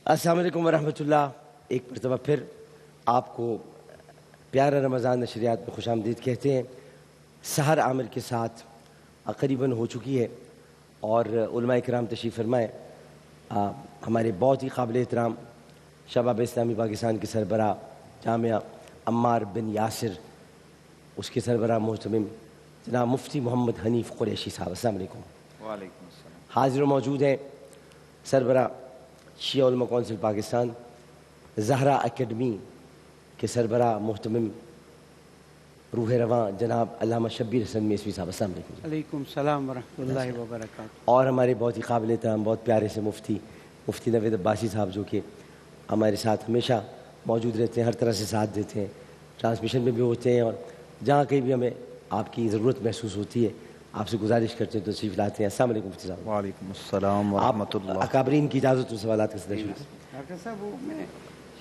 السلام علیکم ورحمۃ اللہ. ایک مرتبہ پھر آپ کو پیارا رمضان نشریات میں خوش آمدید کہتے ہیں. سحر عامر کے ساتھ قریباً ہو چکی ہے اور علماء کرام تشریف فرمائے. ہمارے بہت ہی قابل احترام شباب اسلامی پاکستان کے سربراہ جامعہ عمار بن یاسر، اس کے سربراہ محترم جناب مفتی محمد حنیف قریشی صاحب. السلام علیکم. وعلیکم السلام. حاضر و موجود ہیں سربراہ شیعہ علماء کونسل پاکستان زہرا اکیڈمی کے سربراہ محترم روح رواں جناب علامہ شبیر حسن میسوی صاحب. السلام علیکم. علیکم السلام ورحمۃ اللہ وبرکاتہ. اور ہمارے بہت ہی قابل احترام بہت پیارے سے مفتی نوید عباسی صاحب، جو کہ ہمارے ساتھ ہمیشہ موجود رہتے ہیں، ہر طرح سے ساتھ دیتے ہیں، ٹرانسمیشن میں بھی ہوتے ہیں، اور جہاں کہیں بھی ہمیں آپ کی ضرورت محسوس ہوتی ہے آپ سے گزارش کرتے ہیں تو تشریف لاتے ہیں. السلام علیکم مفتی صاحب. وعلیکم السلام ورحمۃ اللہ. اکابرین کی اجازت و سوالات کے سلسلے. ڈاکٹر صاحب، وہ میں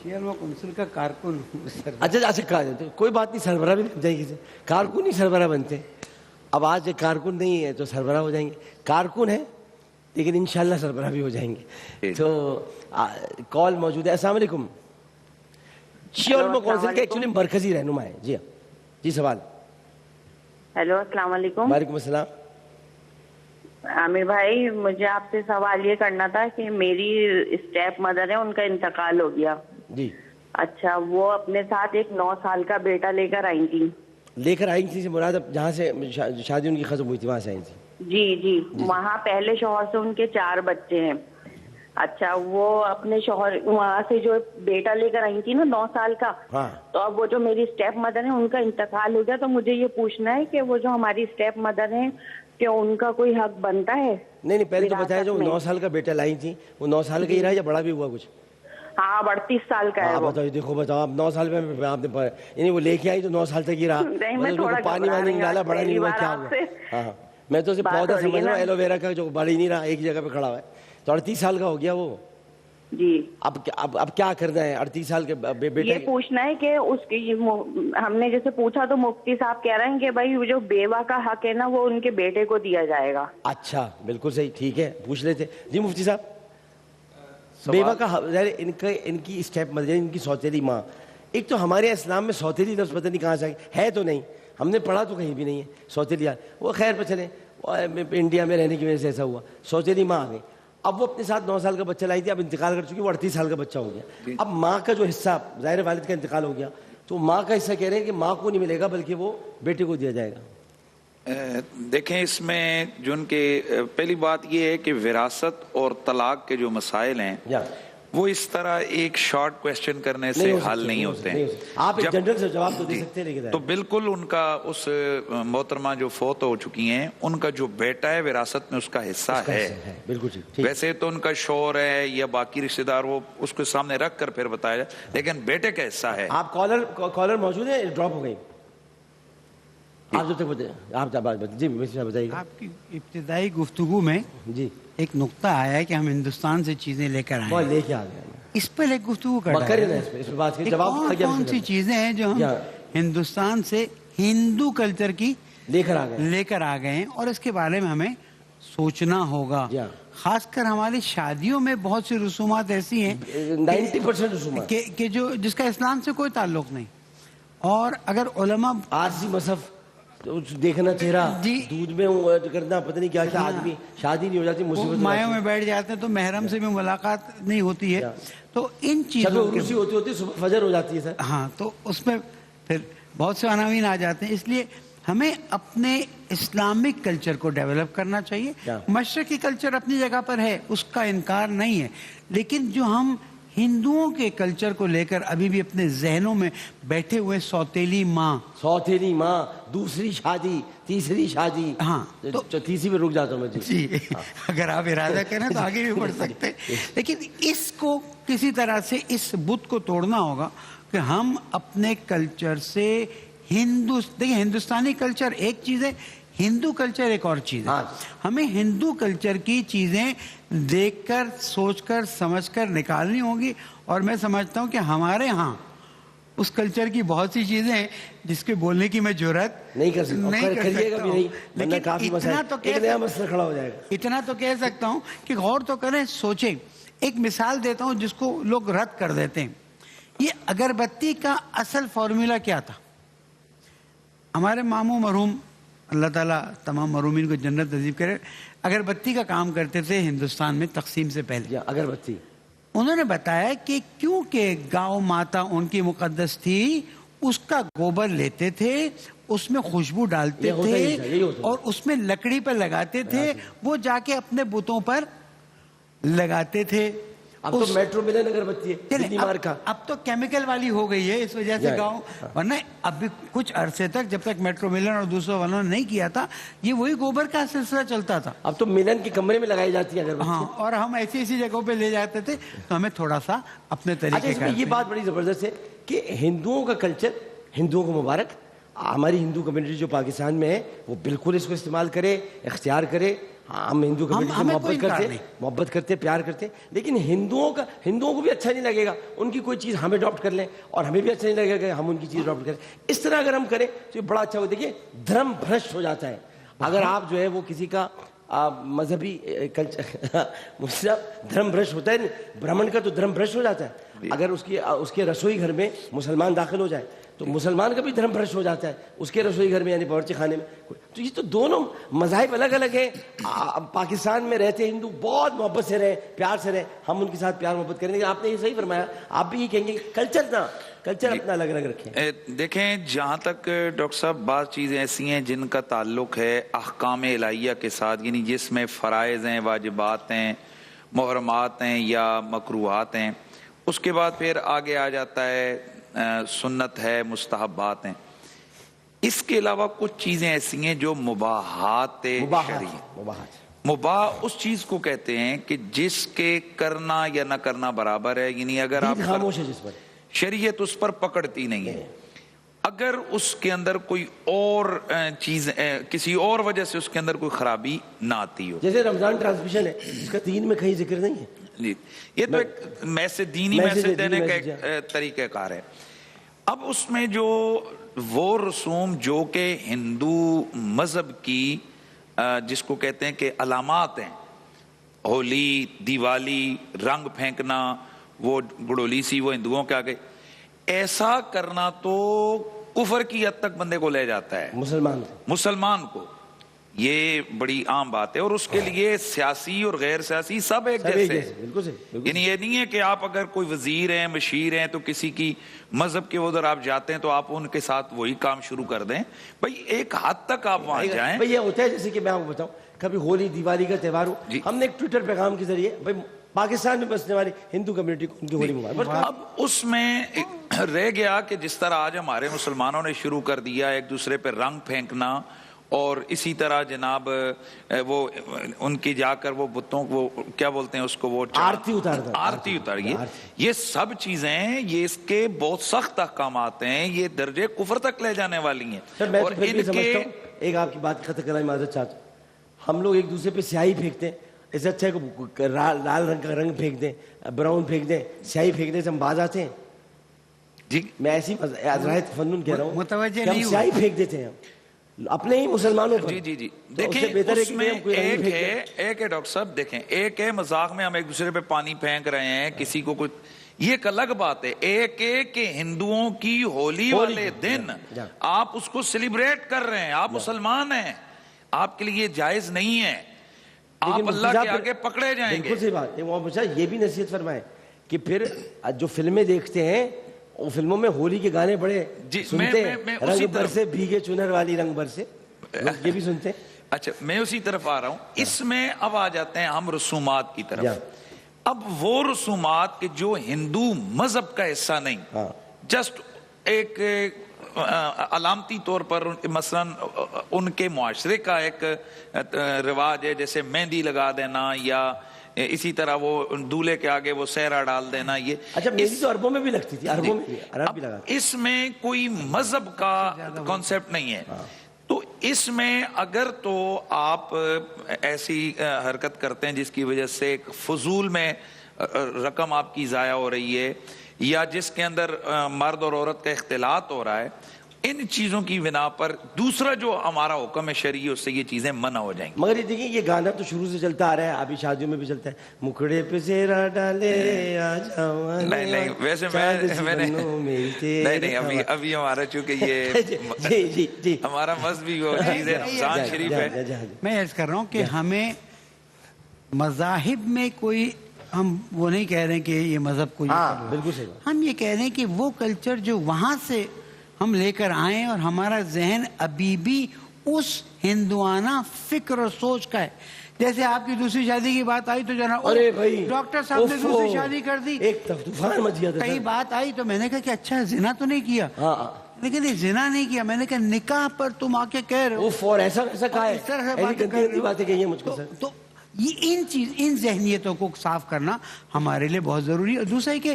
شیعہ علماء کونسل کا کارکن ہوں. اچھا کوئی بات نہیں، سربراہ بھی بن جائے گی. کارکن ہی سربراہ بنتے ہیں. اب آج کارکن نہیں ہے تو سربراہ ہو جائیں گے. کارکن ہے لیکن انشاءاللہ سربراہ بھی ہو جائیں گے. تو کال موجود ہے. السلام علیکم. شیعہ علماء کونسل کے ایکچولی مرکزی رہنما ہے. جی ہاں، جی سوال. ہیلو، السلام علیکم. وعلیکم السلام. عامر بھائی، مجھے آپ سے سوال یہ کرنا تھا کہ میری اسٹیپ مدر ہے، ان کا انتقال ہو گیا. جی. اچھا، وہ اپنے ساتھ ایک 9 سال کا بیٹا لے کر آئی تھی. لے کر آئی تھی مراد اب جہاں سے شادی ان کی ختم ہوئی تھی وہاں سے آئی تھی. جی. وہاں پہلے شوہر سے ان کے 4 بچے ہیں. اچھا، وہ اپنے شوہر وہاں سے جو بیٹا لے کر آئی تھی نا 9 سال کا، ہاں، تو اب وہ جو میری اسٹیپ مدر ہیں ان کا انتقال ہو گیا. تو مجھے یہ پوچھنا ہے کہ وہ جو ہماری اسٹیپ مدر ہیں کہ ان کا کوئی حق بنتا ہے؟ نہیں پہلے تو بتایا جو 9 سال کا بیٹا لائی تھی وہ 9 سال کا ہی رہا یا بڑا بھی ہوا کچھ؟ ہاں، 38 سال کا ہے وہ. بتاؤ اب 9 سال میں آپ نے یعنی وہ لے کے آئی تو 9 سال تک ہی رہا. پانی وانی ڈالا، بڑا نہیں ہوا، کیا ہوا؟ ہاں، میں تو صرف پودا سمجھ رہا ہوں ایلو ویرا کا جو بڑا ہی نہیں رہا، ایک جگہ پہ کھڑا ہوا ہے. تو 38 سال کا ہو گیا وہ. جی. اب کیا کرنا ہے 38 سال کے بیٹے؟ یہ پوچھنا ہے کہ اس کی ہم نے جیسے پوچھا تو مفتی صاحب کہہ رہے ہیں کہ بھائی جو بیوہ کا حق ہے نا وہ ان کے بیٹے کو دیا جائے گا. اچھا، بالکل صحیح، ٹھیک ہے، پوچھ لیتے. جی مفتی صاحب، بیوہ کا ان کی اسٹیپ مدر، ان کی سوتیلی ماں. ایک تو ہمارے اسلام میں سوتیلی لفظ پتہ نہیں کہاں سے ہے تو نہیں، ہم نے پڑھا تو کہیں بھی نہیں ہے سوتیلی. وہ خیر پہ چلے، انڈیا میں رہنے کی وجہ سے ایسا ہوا. سوتیلی ماں آ گئی. اب وہ اپنے ساتھ 9 سال کا بچہ لائی تھی، اب انتقال کر چکی، وہ 38 سال کا بچہ ہو گیا. اب ماں کا جو حصہ، ظاہر والد کا انتقال ہو گیا تو ماں کا حصہ کہہ رہے ہیں کہ ماں کو نہیں ملے گا بلکہ وہ بیٹے کو دیا جائے گا. دیکھیں، اس میں جو ان کے پہلی بات یہ ہے کہ وراثت اور طلاق کے جو مسائل ہیں وہ اس طرح ایک شارٹ کویسچن کرنے سے حل نہیں ہوتے ہیں. آپ ایک جنرل سے جواب تو دے سکتے ہیں لیکن تو بالکل ان کا اس محترمہ جو فوت ہو چکی ہیں ان کا جو بیٹا ہے وراثت میں اس کا حصہ ہے. بالکل ٹھیک. ویسے تو ان کا شوہر ہے یا باقی رشتہ دار وہ اس کے سامنے رکھ کر پھر بتایا جائے، لیکن بیٹے کا حصہ ہے. آپ کالر موجود ہے؟ ڈراپ ہو گئی. آپ جب تک آپ جی بتائیے. آپ کی ابتدائی گفتگو میں جی ایک نقطہ آیا ہے کہ ہم ہندوستان سے چیزیں لے کر آئے، لے کے آ گئے. اس پر ایک گفتگو کر رہے ہیں. کون سی چیزیں ہیں جو ہم ہندوستان سے ہندو کلچر کی لے کر آ گئے ہیں اور اس کے بارے میں ہمیں سوچنا ہوگا. خاص کر ہماری شادیوں میں بہت سی رسومات ایسی ہیں 90% رسومات کہ جس کا اسلام سے کوئی تعلق نہیں. اور اگر علماء عارضی مصحف دیکھنا چہرہ، دودھ میں کرنا، پتہ نہیں کیا کیا، آدمی شادی نہیں ہو جاتی، مصیبت مایوں میں بیٹھ جاتے ہیں تو محرم سے بھی ملاقات نہیں ہوتی ہے. تو ان چیزوں کی ہوتی صبح فجر ہو جاتی ہے سر. ہاں، تو اس میں پھر بہت سے عناوین آ جاتے ہیں. اس لیے ہمیں اپنے اسلامک کلچر کو ڈیولپ کرنا چاہیے. مشرقی کلچر اپنی جگہ پر ہے، اس کا انکار نہیں ہے، لیکن جو ہم ہندوؤں کے کلچر کو لے کر ابھی بھی اپنے ذہنوں میں بیٹھے ہوئے سوتیلی ماں، دوسری شادی، تیسری شادی. ہاں، تیسری میں رک جاتا ہوں میں. جی، اگر آپ ارادہ کریں تو آگے بھی بڑھ سکتے، لیکن اس کو کسی طرح سے اس بت کو توڑنا ہوگا کہ ہم اپنے کلچر سے دیکھیں، ہندوستانی کلچر ایک چیز ہے، ہندو کلچر ایک اور چیز ہے. ہمیں ہندو کلچر کی چیزیں دیکھ کر، سوچ کر، سمجھ کر نکالنی ہوگی. اور میں سمجھتا ہوں کہ ہمارے ہاں اس کلچر کی بہت سی چیزیں ہیں جس کے بولنے کی میں جرات نہیں کر سکتا ہوں، لیکن اتنا تو کہہ سکتا ہوں کہ غور تو کریں، سوچیں ایک مثال دیتا ہوں جس کو لوگ رد کر دیتے ہیں. یہ اگربتی کا اصل فارمولا کیا تھا؟ ہمارے ماموں مرحوم اللہ تعالیٰ تمام مرحومین کو جنت نصیب کرے اگربتی کا کام کرتے تھے ہندوستان میں تقسیم سے پہلے. اگربتی انہوں نے بتایا کہ کیونکہ گاؤں ماتا ان کی مقدس تھی اس کا گوبر لیتے تھے, اس میں خوشبو ڈالتے تھے اور اس میں لکڑی پر لگاتے تھے, وہ جا کے اپنے بتوں پر لگاتے تھے. اب تو میٹرو ملن اگربتی ہے, اب تو کیمیکل والی ہو گئی ہے اس وجہ سے گاؤں, ورنہ اب بھی کچھ عرصے تک جب تک میٹرو ملن اور دوسروں والوں نے نہیں کیا تھا یہ وہی گوبر کا سلسلہ چلتا تھا. اب تو ملن کے کمرے میں لگائی جاتی ہے اگربتی. ہاں, اور ہم ایسی ایسی جگہوں پہ لے جاتے تھے تو ہمیں تھوڑا سا اپنے طریقے کا. یہ بات بڑی زبردست ہے کہ ہندوؤں کا کلچر, ہندوؤں کو مبارک, ہماری ہندو کمیونٹی جو پاکستان میں ہے وہ بالکل اس کو استعمال کرے, اختیار کرے. ہم ہندو کمیونٹی سے محبت کرتے, پیار کرتے, لیکن ہندوؤں کو بھی اچھا نہیں لگے گا ان کی کوئی چیز ہمیں اڈاپٹ کر لیں, اور ہمیں بھی اچھا نہیں لگے گا ہم ان کی چیز اڈاپٹ کریں. اس طرح اگر ہم کریں تو یہ بڑا اچھا ہو. دیکھیے دھرم بھرشٹ ہو جاتا ہے اگر آپ جو ہے وہ کسی کا مذہبی کلچر دھرم بھرشٹ ہوتا ہے, برہمن کا تو دھرم بھرشٹ ہو جاتا ہے. اگر اس کے رسوئی گھر میں مسلمان داخل ہو جائے تو مسلمان کا بھی دھرم بھرشٹ ہو جاتا ہے اس کے رسوئی گھر میں, یعنی باورچی خانے میں. تو یہ تو دونوں مذاہب الگ الگ ہیں. پاکستان میں رہتے ہندو بہت محبت سے رہے, پیار سے رہے, ہم ان کے ساتھ پیار محبت کریں. لیکن آپ نے یہ صحیح فرمایا, آپ بھی یہ کہیں گے کلچر اپنا الگ الگ رکھیں. دیکھیں جہاں تک ڈاکٹر صاحب بعض چیزیں ایسی ہیں جن کا تعلق ہے احکام الہیہ کے ساتھ, یعنی جس میں فرائض ہیں, واجبات ہیں, محرمات ہیں یا مکروہات ہیں, اس کے بعد پھر آگے آ جاتا ہے سنت ہے, مستحبات ہیں. اس کے علاوہ کچھ چیزیں ایسی ہیں جو مباحات شرعی ہیں. مباح اس چیز کو کہتے ہیں کہ جس کے کرنا یا نہ کرنا برابر ہے, یعنی اگر آپ خاموش ہے جس پر شریعت اس پر پکڑتی نہیں ہے, اگر اس کے اندر کوئی اور چیز کسی اور وجہ سے اس کے اندر کوئی خرابی نہ آتی ہو. جیسے رمضان ٹرانسمیشن ہے اس کا دین میں کہیں ذکر نہیں ہے. جی, یہ تو ایک دینی میسج دینے کا ایک طریقہ کار ہے. اب اس میں جو وہ رسوم جو کہ ہندو مذہب کی جس کو کہتے ہیں کہ علامات ہیں, ہولی, دیوالی, رنگ پھینکنا, وہ گڑولی سی وہ ہندوؤں کے آگے, ایسا کرنا تو کفر کی حد تک بندے کو لے جاتا ہے, مسلمان کو. یہ بڑی عام بات ہے, اور اس کے لیے سیاسی اور غیر سیاسی سب ایک جیسے ہیں. یعنی یہ نہیں ہے کہ آپ اگر کوئی وزیر ہیں, مشیر ہیں, تو کسی کی مذہب کے ادھر آپ جاتے ہیں تو آپ ان کے ساتھ وہی کام شروع کر دیں. بھائی ایک حد تک آپ وہاں جائیں. یہ ہوتا ہے جیسے کہ میں آپ کو بتاؤں, کبھی ہولی دیوالی کا تہوار ہو, ہم نے ایک ٹویٹر پیغام کے ذریعے بھائی پاکستان میں بسنے والی ہندو کمیونٹی کو ان کی ہولی مبارک. اب اس میں رہ گیا کہ جس طرح آج ہمارے مسلمانوں نے شروع کر دیا ایک دوسرے پہ رنگ پھینکنا, اور اسی طرح جناب وہ ان کی جا کر وہ بتوں کو کیا بولتے ہیں اس کو, وہ آرتی اتاریے. یہ سب چیزیں یہ اس کے بہت سخت احکامات ہیں, یہ درجے کفر تک لے جانے والی ہیں. اور ان کے ایک آپ کی بات ختم کرنا معذرت چاہتا ہوں, ہم لوگ ایک دوسرے پہ سیاہی پھینکتے ہیں, اس سے اچھا ہے کہ لال رنگ کا رنگ پھینک دیں, براؤن پھینک دیں, سیاہی پھینک دیں سے ہم باز آتے ہیں. جی میں ایسی عذرائت فنون کہہ رہا ہوں کہ ہم سیاہی پھینک دیتے ہیں اپنے ہی مسلمانوں پر. جی دیکھیں اس میں ایک ہے ڈاکٹر صاحب, دیکھیں ایک ہے مذاق میں ہم ایک دوسرے پہ پانی پھینک رہے ہیں, کسی کو کچھ, یہ ایک الگ بات ہے. ایک کہ ہندوؤں کی ہولی والے دن آپ اس کو سیلیبریٹ کر رہے ہیں, آپ مسلمان ہیں, آپ کے لیے جائز نہیں ہے, آپ اللہ کے آگے پکڑے جائیں گے. بالکل صحیح بات ہے. یہ بھی نصیحت فرمائے کہ پھر جو فلمیں دیکھتے ہیں وہ فلموں میں ہولی کے گانے بڑے سنتے ہیں, رنگ بر سے بھیگے چنر والی رنگ بر سے, یہ بھی سنتے ہیں. اچھا میں اسی طرف آ رہا ہوں. اس میں اب آ جاتے ہیں ہم رسومات کی طرف. اب وہ رسومات کہ جو ہندو مذہب کا حصہ نہیں, جسٹ ایک علامتی طور پر مثلا ان کے معاشرے کا ایک رواج ہے, جیسے مہندی لگا دینا یا اسی طرح وہ دولہے کے آگے وہ سہرا ڈال دینا. یہ اچھا مہندی تو عربوں میں بھی لگتی تھی, عربوں میں عرب بھی لگا. اس میں کوئی مذہب کا کانسیپٹ نہیں ہے. تو اس میں اگر تو آپ ایسی حرکت کرتے ہیں جس کی وجہ سے ایک فضول میں رقم آپ کی ضائع ہو رہی ہے, یا جس کے اندر مرد اور عورت کا اختلاط ہو رہا ہے, ان چیزوں کی بنا پر دوسرا جو ہمارا حکم ہے شرعی اس سے یہ چیزیں منع ہو جائیں گی. مگر یہ دیکھیں یہ گانا تو شروع سے چلتا آ رہا ہے, ابھی شادیوں میں بھی چلتا ہے, مکھڑے پہ زیرا ڈالے آ جاوانے, نہیں ویسے میں نے ابھی ہمارا چونکہ یہ جی ہمارا مذہبی وہ چیز ہے, رمضان شریف ہے. میں عرض کر رہا ہوں کہ ہمیں مذاہب میں کوئی, ہم وہ نہیں کہہ رہے ہیں کہ یہ مذہب کو, بالکل صحیح, ہم یہ کہہ رہے ہیں کہ وہ کلچر جو وہاں سے ہم لے کر آئیں اور ہمارا ذہن ابھی بھی اس ہندوانہ فکر اور سوچ کا ہے. جیسے آپ کی دوسری شادی کی بات آئی تو جناب ارے بھائی ڈاکٹر صاحب نے دوسری شادی کر دی, ایک طوفان مچ گیا تھا. کئی بات آئی تو میں نے کہا کہ اچھا زنا تو نہیں کیا, لیکن یہ زنا نہیں کیا. میں نے کہا نکاح پر تم آ کے کہہ رہے ہو ایسا کہا ہے, اس طرح سے باتیں کہی ہیں مجھ کو. تو یہ ان ذہنیتوں کو صاف کرنا ہمارے لیے بہت ضروری ہے. اور دوسرا ہے کہ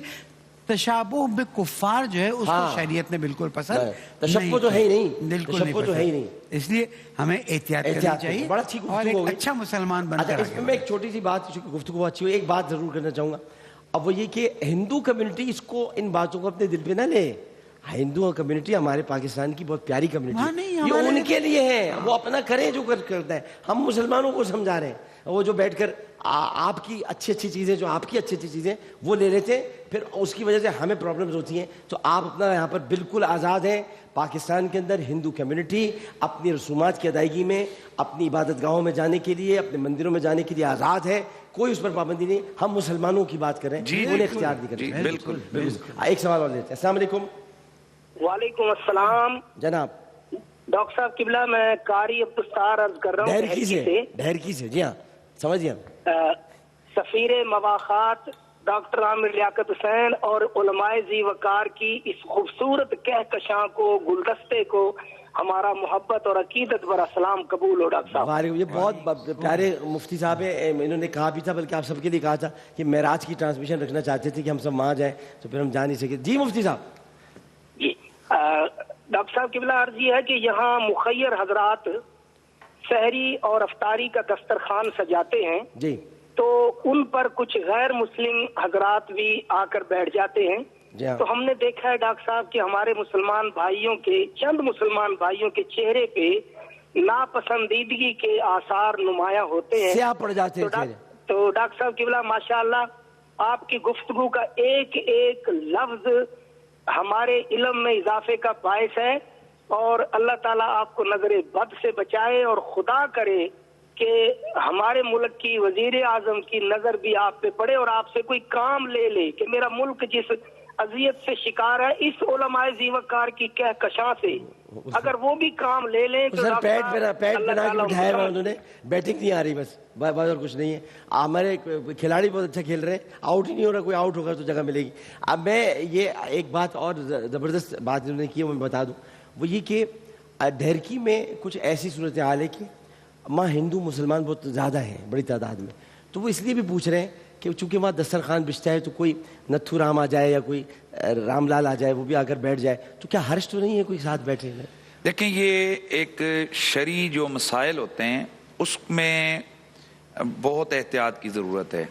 تشابہ بکفار جو ہے اس کو شریعت نے بالکل پسند, تشبہ تو ہے ہی نہیں, بالکل نہیں, اس لیے ہمیں احتیاط کرنی چاہیے اور ایک اچھا مسلمان بن کر. اس میں ایک چھوٹی سی بات, گفتگو اچھی ہوئی, ایک بات ضرور کرنا چاہوں گا, اب وہ یہ کہ ہندو کمیونٹی اس کو, ان باتوں کو اپنے دل پہ نہ لے. ہندو کمیونٹی ہمارے پاکستان کی بہت پیاری کمیونٹی, یہ ان کے لیے ہے, وہ اپنا کریں جو کرتا ہے. ہم مسلمانوں کو سمجھا رہے ہیں, وہ جو بیٹھ کر آپ کی اچھی چیزیں, جو آپ کی اچھی چیزیں وہ لے لیتے ہیں, پھر اس کی وجہ سے ہمیں پرابلمز ہوتی ہیں. تو آپ اپنا یہاں پر بالکل آزاد ہیں. پاکستان کے اندر ہندو کمیونٹی اپنی رسومات کی ادائیگی میں, اپنی عبادت گاہوں میں جانے کے لیے, اپنے مندروں میں جانے کے لیے آزاد ہے, کوئی اس پر پابندی نہیں. ہم مسلمانوں کی بات کر رہے ہیں, انہیں اختیار نہیں کر رہے ہیں. بالکل. ایک سوال اور لیتے ہیں. السلام علیکم. وعلیکم السلام جناب. ڈاکٹر صاحب قبلہ, میں قاری عبدالستار عرض کر رہا ہوں ڈھیرکی سے. جی ہاں سمجھ گیا. سفیر مواخات ڈاکٹر عامر لیاقت حسین اور علماء ذی وقار کی اس خوبصورت کہکشاں کو, گلدستے کو ہمارا محبت اور عقیدت برا سلام قبول ہو. ڈاکٹر صاحب یہ بہت پیارے مفتی صاحب ہیں, انہوں نے کہا بھی تھا, بلکہ آپ سب کے لیے کہا تھا کہ معراج کی ٹرانسمیشن رکھنا چاہتے تھے کہ ہم سب وہاں جائیں, تو پھر ہم جا نہیں سکے. جی مفتی صاحب. جی ڈاکٹر صاحب قبلہ عرض یہ ہے کہ یہاں مخیر حضرات سحری اور افطاری کا دسترخوان سجاتے ہیں, جی, تو ان پر کچھ غیر مسلم حضرات بھی آ کر بیٹھ جاتے ہیں. تو ہم نے دیکھا ہے ڈاکٹر صاحب کہ ہمارے مسلمان بھائیوں کے, چند مسلمان بھائیوں کے چہرے پہ ناپسندیدگی کے آثار نمایاں ہوتے ہیں, سیاہ پڑ جاتے ہیں. تو ڈاکٹر صاحب قبلہ ماشاءاللہ آپ کی گفتگو کا ایک ایک لفظ ہمارے علم میں اضافے کا باعث ہے, اور اللہ تعالیٰ آپ کو نظر بد سے بچائے, اور خدا کرے کہ ہمارے ملک کی وزیر اعظم کی نظر بھی آپ پہ پڑے اور آپ سے کوئی کام لے لے کہ میرا ملک جس اذیت سے شکار ہے اس علماء ذی وقار کی کہکشاں سے, اگر وہ بھی کام لے لیں تو پیٹ بنا کے بٹھایا ہوا انہوں نے, بیٹنگ نہیں آ رہی, بس اور کچھ نہیں ہے. ہمارے کھلاڑی بہت اچھا کھیل رہے ہیں, آؤٹ ہی نہیں ہو رہا, کوئی آؤٹ ہوگا تو جگہ ملے گی. اب میں یہ ایک بات اور زبردست بات انہوں نے کی, وہ میں بتا دوں, وہ یہ کہ ڈھیرکی میں کچھ ایسی صورتحال ہے کہ وہاں ہندو مسلمان بہت زیادہ ہیں, بڑی تعداد میں, تو وہ اس لیے بھی پوچھ رہے ہیں کہ چونکہ وہاں دسترخوان بچتا ہے تو کوئی نتھو رام آ جائے یا کوئی رام لال آ جائے, وہ بھی آ کر بیٹھ جائے, تو کیا حرج تو نہیں ہے کوئی ساتھ بیٹھے؟ دیکھیں یہ ایک شرعی جو مسائل ہوتے ہیں اس میں بہت احتیاط کی ضرورت ہے.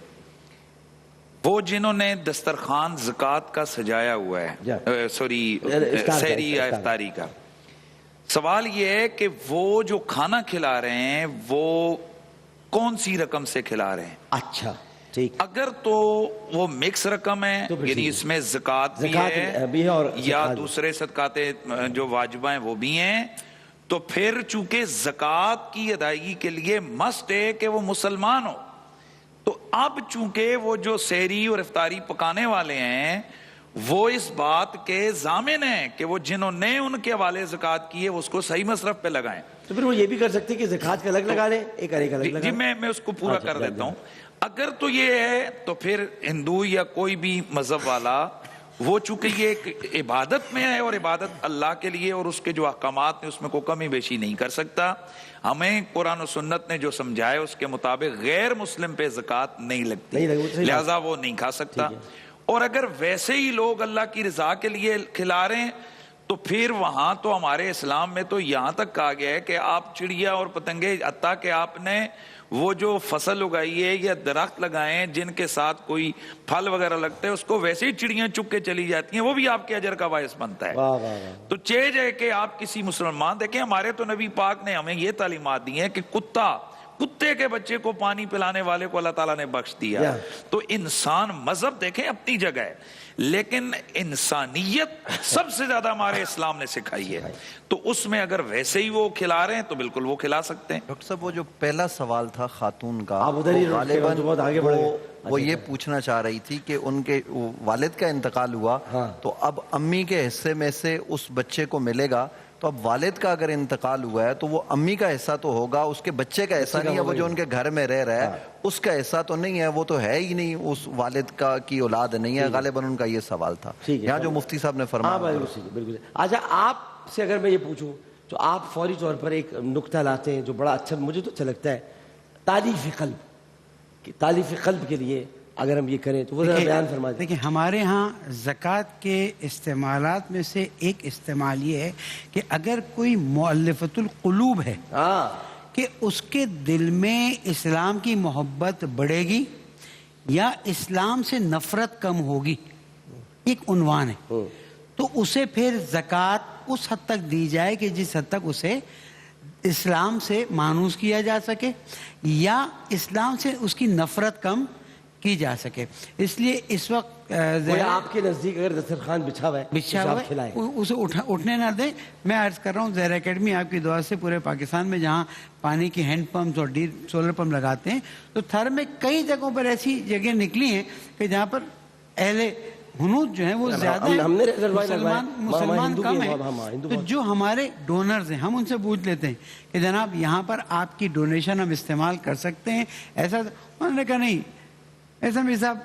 وہ جنہوں نے دسترخوان زکوٰۃ کا سجایا ہوا ہے, سوری سحری یا افطاری کا, سوال یہ ہے کہ وہ جو کھانا کھلا رہے ہیں وہ کون سی رقم سے کھلا رہے ہیں. اچھا ٹھیک, اگر تو وہ مکس رقم ہے, یعنی اس میں زکوٰۃ بھی ہے یا دوسرے صدقات جو واجبہ ہیں وہ بھی ہیں, تو پھر چونکہ زکوٰۃ کی ادائیگی کے لیے مسٹ ہے کہ وہ مسلمان ہو. تو اب چونکہ وہ جو سحری اور افطاری پکانے والے ہیں وہ اس بات کے ضامن ہیں کہ وہ جنہوں نے ان کے حوالے زکوٰۃ کی ہے وہ اس کو صحیح مصرف پہ لگائیں. تو پھر وہ یہ بھی کر سکتے کہ زکوٰۃ کا الگ لگا لیں, ایک الگ لگا. جی میں اس کو پورا کر دیتا ہوں. اگر تو یہ ہے تو پھر ہندو یا کوئی بھی مذہب والا, وہ چونکہ یہ ایک عبادت میں ہے اور عبادت اللہ کے لیے, اور اس کے جو احکامات ہیں اس میں کوئی کمی بیشی نہیں کر سکتا. ہمیں قرآن و سنت نے جو سمجھایا اس کے مطابق غیر مسلم پہ زکوٰۃ نہیں لگتی, لہذا وہ نہیں کھا سکتا. اور اگر ویسے ہی لوگ اللہ کی رضا کے لیے کھلا رہے ہیں تو پھر وہاں تو ہمارے اسلام میں تو یہاں تک کہا گیا ہے کہ آپ چڑیا اور پتنگے, حتیٰ کہ آپ نے وہ جو فصل اگائی ہے یا درخت لگائے ہیں جن کے ساتھ کوئی پھل وغیرہ لگتے ہیں اس کو ویسے ہی چڑیاں چگ کے چلی جاتی ہیں, وہ بھی آپ کے اجر کا باعث بنتا ہے. تو چیز ہے کہ آپ کسی مسلمان, دیکھیں ہمارے تو نبی پاک نے ہمیں یہ تعلیمات دی ہیں کہ کتے کے بچے کو پانی پلانے والے کو اللہ تعالیٰ نے بخش دیا. تو انسان, مذہب دیکھیں اپنی جگہ ہے, لیکن انسانیت سب سے زیادہ ہمارے اسلام نے سکھائی ہے. تو اس میں اگر ویسے ہی وہ کھلا رہے ہیں تو بالکل وہ کھلا سکتے ہیں. ڈاکٹر صاحب وہ جو پہلا سوال تھا خاتون کا, وہ یہ پوچھنا چاہ رہی تھی کہ ان کے والد کا انتقال ہوا تو اب امی کے حصے میں سے اس بچے کو ملے گا, تو اب والد کا اگر انتقال ہوا ہے تو وہ امی کا حصہ تو ہوگا, اس کے بچے کا حصہ نہیں ہے, وہ جو ان کے گھر میں رہ رہا ہے اس کا حصہ تو نہیں ہے, وہ تو ہے ہی نہیں, اس والد کا کی اولاد نہیں ہے. غالباً ان کا یہ سوال تھا یہاں جو مفتی صاحب نے فرمایا. بالکل. اچھا آپ سے اگر میں یہ پوچھوں تو آپ فوری طور پر ایک نکتہ لاتے ہیں جو بڑا اچھا, مجھے تو اچھا لگتا ہے, تالیف قلب, کہ تالیف قلب کے لیے اگر ہم یہ کریں تو وہ ذرا بیان فرما دیں. دیکھیں ہمارے ہاں زکوٰۃ کے استعمالات میں سے ایک استعمال یہ ہے کہ اگر کوئی مؤلفۃ القلوب ہے کہ اس کے دل میں اسلام کی محبت بڑھے گی یا اسلام سے نفرت کم ہوگی, ایک عنوان ہے, تو اسے پھر زکوٰۃ اس حد تک دی جائے کہ جس حد تک اسے اسلام سے مانوس کیا جا سکے یا اسلام سے اس کی نفرت کم کی جا سکے. اس لیے اس وقت آپ کے نزدیک اگر دسترخوان بچھا ہوا ہے اسے اٹھنے نہ دیں. میں عرض کر رہا ہوں زہرا اکیڈمی آپ کی دعا سے پورے پاکستان میں جہاں پانی کی ہینڈ پمپس اور سولر پمپ لگاتے ہیں تو تھر میں کئی جگہوں پر ایسی جگہ نکلی ہیں کہ جہاں پر اہل ہنود جو ہیں وہ زیادہ مسلمان کم ہیں. تو جو ہمارے ڈونرز ہیں ہم ان سے پوچھ لیتے ہیں کہ جناب یہاں پر آپ کی ڈونیشن ہم استعمال کر سکتے ہیں, ایسا انہوں نے کہا نہیں, ایسا میرے صاحب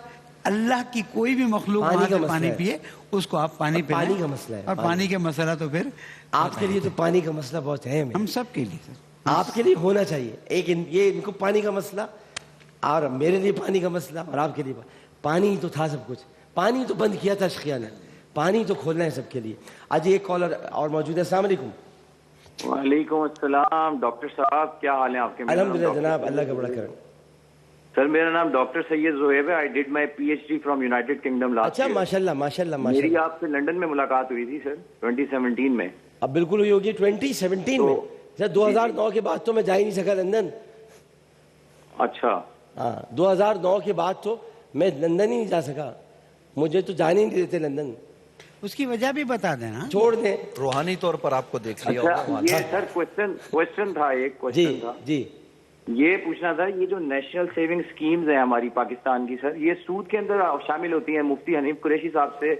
اللہ کی کوئی بھی مخلوق وہاں سے پانی پیے اس کو آپ پانی پلائیں. پانی کا مسئلہ ہے, اور پانی کا مسئلہ تو پھر آپ کے لیے تو پانی کا مسئلہ بہت اہم ہے, ہم سب کے لیے, آپ کے لیے ہونا چاہیے. ایک یہ ان کو پانی کا مسئلہ اور میرے لیے پانی کا مسئلہ اور آپ کے لیے پانی تو تھا سب کچھ. پانی تو بند کیا تھا شیعہ نے, پانی تو کھولنا ہے سب کے لیے. آج ایک کالر اور موجود ہے. السلام علیکم. وعلیکم السلام ڈاکٹر صاحب, کیا حال ہے آپ کے؟ الحمدللہ جناب, اللہ کا بڑا کرم. سر میرا نام ڈاکٹر سید زہیب ہے. I did my P H D from United Kingdom last. اچھا ماشاءاللہ ماشاءاللہ. میری آپ سے لنڈن میں ملاقات ہوئی تھی سر 2017 میں. اب بالکل ہوئی ہوگی 2017 میں. سر 2009 کے بعد تو میں جا ہی نہیں سکا لندن. اچھا ہاں 2009 کے بعد تو میں لندن ہی نہیں جا سکا, مجھے تو جانے ہی نہیں دیتے لندن. اس کی وجہ بھی بتا دینا, چھوڑ دیں. روحانی طور پر آپ کو دیکھ لیا ہوگا. یہ سر کوشچن تھا, ایک کوشچن تھا جی, یہ پوچھنا تھا, یہ جو نیشنل سیونگ اسکیمز ہیں ہماری پاکستان کی سر, یہ سود کے اندر شامل ہوتی ہیں مفتی حنیف قریشی صاحب سے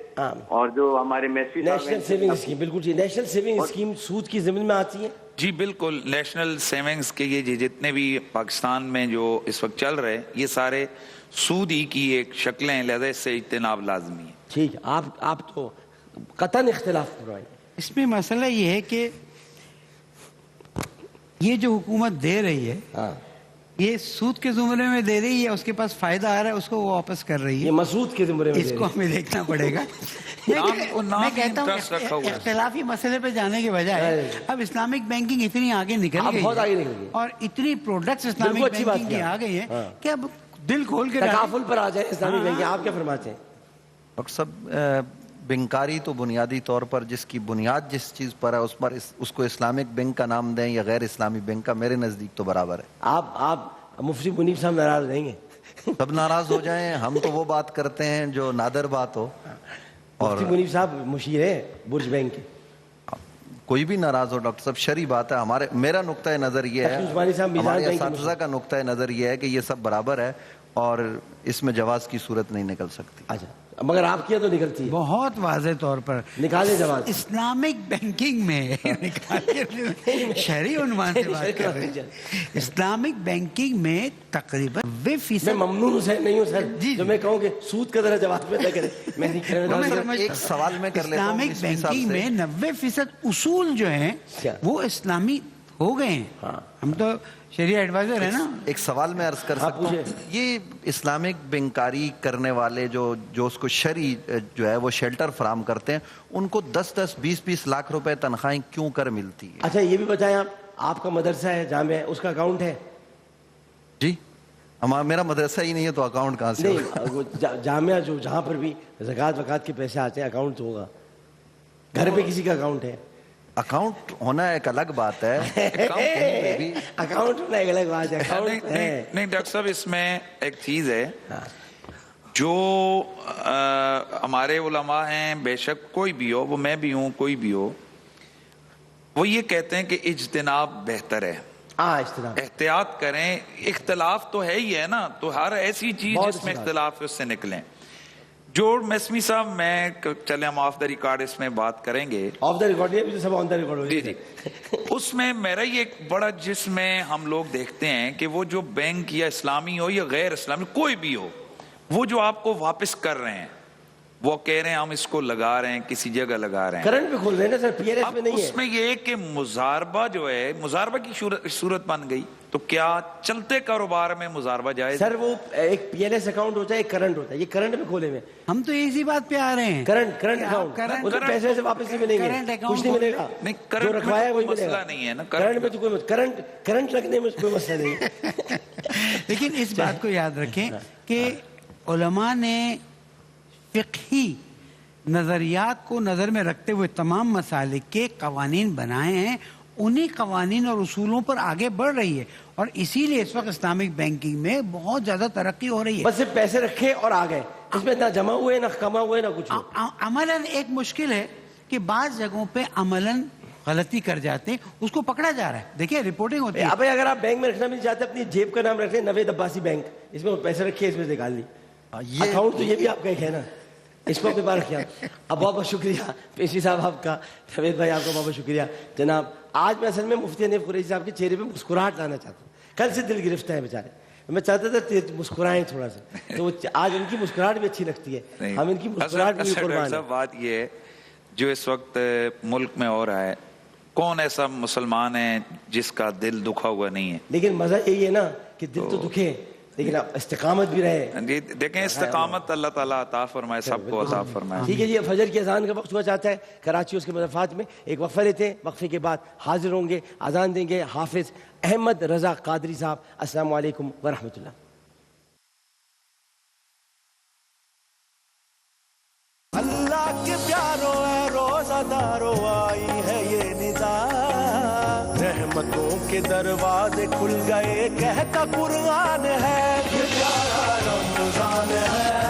اور جو ہمارے میسفی صاحب ہیں. نیشنل سیونگ اسکیم, بالکل جی, نیشنل سیونگ اسکیم سود کی ضمن میں آتی ہے. جی بالکل, نیشنل سیونگز کے یہ جتنے بھی پاکستان میں جو اس وقت چل رہے یہ سارے سود ہی کی ایک شکلیں, لہذا اس سے اجتناب لازمی ہے. ٹھیک ہے, آپ تو قطعاً اختلاف کروائیں. اس میں مسئلہ یہ ہے کہ یہ جو حکومت دے رہی ہے یہ سود کے زمرے میں دے رہی ہے, اس کے پاس فائدہ آ رہا ہے اس کو وہ واپس کر رہی ہے, یہ مسعود کے زمرے میں اس کو ہمیں دیکھنا پڑے گا. میں کہتا ہوں اختلافی مسئلے پہ جانے کے بجائے اب اسلامک بینکنگ اتنی آگے نکل گئی اور اتنی پروڈکٹس اسلامک بینکنگ کی آ گئی ہیں کہ اب دل کھول کے تکافل پر آ جائے اسلامک بینکنگ. آپ کیا فرماتے ہیں ڈاکٹر صاحب؟ بینکاری تو بنیادی طور پر جس کی بنیاد جس چیز پر ہے اس کو اسلامک بینک کا نام دیں یا غیر اسلامی بینک کا, میرے نزدیک تو برابر ہے. آپ مفتی منیف صاحب ناراض رہیں گے؟ سب ناراض ہو جائیں, ہم تو وہ بات کرتے ہیں جو نادر بات ہو. اور مفتی منیف صاحب مشیر ہیں برج بینک کے. کوئی بھی ناراض ہو ڈاکٹر صاحب, شرعی بات ہے. میرا نقطۂ نظر یہ ہے, ہمارے اساتذہ کا نقطۂ نظر یہ ہے کہ یہ سب برابر ہے اور اس میں جواز کی صورت نہیں نکل سکتی. اچھا, مگر آپ کیا تو نکلتی ہے بہت واضح طور پر. نکالے جواز اسلامک بینکنگ میں شرعی عنوان سے بات کر رہے ہیں. اسلامک بینکنگ میں تقریباً 90%. میں ممنون حسین نہیں ہوں سر جو میں کہوں کہ سود کا ذرا جواز پیدا کرے. میں نہیں کرنا. ایک سوال میں کر لیتا ہوں. اسلامک بینکنگ میں 90% اصول جو ہیں وہ اسلامی ہو گئے ہیں. ہم تو شریعہ ایڈوائزر ہے نا. ایک سوال میں عرض کر سکتا ہوں, یہ اسلامک بینکاری کرنے والے جو اس کو شرعی جو ہے وہ شیلٹر فراہم کرتے ہیں, ان کو 10-10 20-20 لاکھ روپے تنخواہیں کیوں کر ملتی ہے؟ اچھا یہ بھی بتائیں, آپ کا مدرسہ ہے جامعہ, اس کا اکاؤنٹ ہے؟ میرا مدرسہ ہی نہیں ہے تو اکاؤنٹ کہاں سے؟ نہیں، جامعہ جو جہاں پر بھی زکوٰۃ وکات کے پیسے آتے ہیں اکاؤنٹ تو ہوگا. گھر پہ کسی کا اکاؤنٹ ہے؟ اکاؤنٹ ہونا ایک الگ بات ہے. اکاؤنٹ ہونا ایک الگ بات ہے. نہیں ڈاکٹر صاحب، اس میں ایک چیز ہے جو ہمارے علماء ہیں، بے شک کوئی بھی ہو، وہ میں بھی ہوں، کوئی بھی ہو، وہ یہ کہتے ہیں کہ اجتناب بہتر ہے. احتیاط کریں. اختلاف تو ہے ہی ہے نا، تو ہر ایسی چیز جس میں اختلاف ہے اس سے نکلیں. جو میسمی صاحب، میں چلیں ہم آف دا ریکارڈ اس میں بات کریں گے. آف دا ریکارڈ سب آن دا ریکارڈ. جی جی. اس میں میرا یہ ایک بڑا، جس میں ہم لوگ دیکھتے ہیں کہ وہ جو بینک یا اسلامی ہو یا غیر اسلامی کوئی بھی ہو، وہ جو آپ کو واپس کر رہے ہیں، وہ کہہ رہے ہیں ہم اس کو لگا رہے ہیں، کسی جگہ لگا رہے ہیں، کرنٹ پہ کھول رہے ہیں نا سر، پی ایل ایس میں نہیں ہے. اس میں یہ ہے کہ مضاربہ جو ہے، مضاربہ کی صورت بن گئی، تو کیا چلتے کاروبار میں مضاربہ جائز؟ سر وہ ایک پی ایل ایس اکاؤنٹ ہوتا ہے، ایک کرنٹ ہوتا ہے. یہ کرنٹ میں کھولے ہوئے ہم تو اسی بات پہ آ رہے ہیں. کرنٹ اکاؤنٹ، اس پیسے سے واپس نہیں ملیں گے، کچھ نہیں ملے گا. نہیں، جو رکھوایا وہی ملے مسئلہ گا. نہیں ہے نا کرنٹ میں تو کوئی کرنٹ رکھنے میں کوئی مسئلہ نہیں ہے. لیکن اس بات کو یاد رکھیں کہ علماء نے فقہی نظریات کو نظر میں رکھتے ہوئے تمام مسالک کے قوانین بنائے ہیں. انہی قوانین اور اصولوں پر آگے بڑھ رہی ہے، اور اسی لیے اس وقت اسلامک بینکنگ میں بہت زیادہ ترقی ہو رہی ہے. بس صرف پیسے رکھے اور آ گئے، اس میں نہ جمع ہوئے نہ کما ہوئے نہ کچھ. عملاً ایک مشکل ہے کہ بعض جگہوں پہ عملاً غلطی کر جاتے ہیں، اس کو پکڑا جا رہا ہے. دیکھیے رپورٹنگ ہوتی ہے. ابھی اگر آپ بینک میں رکھنا بھی نہیں چاہتے، اپنی جیب کا نام رکھ لیں، نوید عباسی بینک، اس میں پیسے رکھے، اس میں سے نکال لی. اکاؤنٹ تو یہ بھی آپ کا ایک ہے نا، اس کو اپنے پاس رکھیں. اب بہت بہت شکریہ پیشی صاحب آپ کا، نوید بھائی آپ کا بہت بہت شکریہ. جناب آج میں اصل میں مفتی حنیف قریشی صاحب کے چہرے پہ مسکراہٹ لانا چاہتا ہوں. کل سے دل گرفتہ ہے بیچارے، میں چاہتا تھا مسکرائیں تھوڑا سا، تو آج ان کی مسکراہٹ بھی اچھی لگتی ہے. ہم ان کی مسکراہٹ بھی قربان ہیں. بات یہ ہے جو اس وقت ملک میں ہو رہا ہے، کون ایسا مسلمان ہے جس کا دل دکھا ہوا نہیں ہے؟ لیکن مزہ یہی ہے نا کہ دل تو دکھے لیکن استقامت بھی رہے. جی دیکھیں، استقامت اللہ تعالیٰ عطا فرمائے، سب کو عطا فرمائے. ٹھیک ہے جی، فجر کی اذان کا وقت ہوا چاہتا ہے کراچی، اس کے مضافات میں ایک وقفہ لیتے ہیں. وقفے کے بعد حاضر ہوں گے، اذان دیں گے حافظ احمد رضا قادری صاحب. السلام علیکم ورحمۃ اللہ. اللہ کے پیاروں ہے روزہ داروں، آئی ہے یہ نظام، رحمتوں کے دروازے کھل گئے کہتا قرآن ہے، یہ پیارا رمضان ہے.